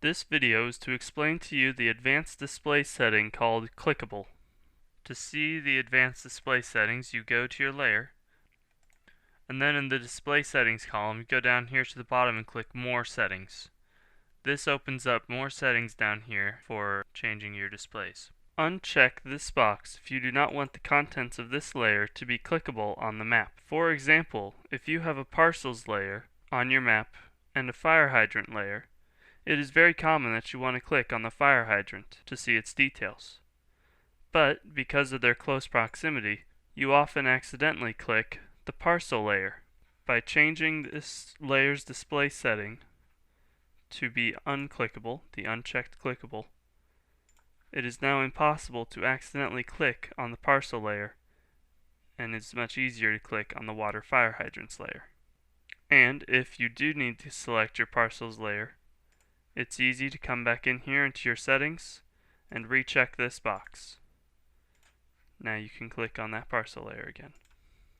This video is to explain to you the advanced display setting called Clickable. To see the advanced display settings, you go to your layer, and then in the display settings column, you go down here to the bottom and click More Settings. This opens up more settings down here for changing your displays. Uncheck this box if you do not want the contents of this layer to be clickable on the map. For example, if you have a parcels layer on your map and a fire hydrant layer, it is very common that you want to click on the fire hydrant to see its details. But because of their close proximity, you often accidentally click the parcel layer. By changing this layer's display setting to be unclickable, the unchecked clickable, it is now impossible to accidentally click on the parcel layer, and it's much easier to click on the water fire hydrants layer. And if you do need to select your parcels layer, it's easy to come back in here into your settings and recheck this box. Now you can click on that parcel layer again.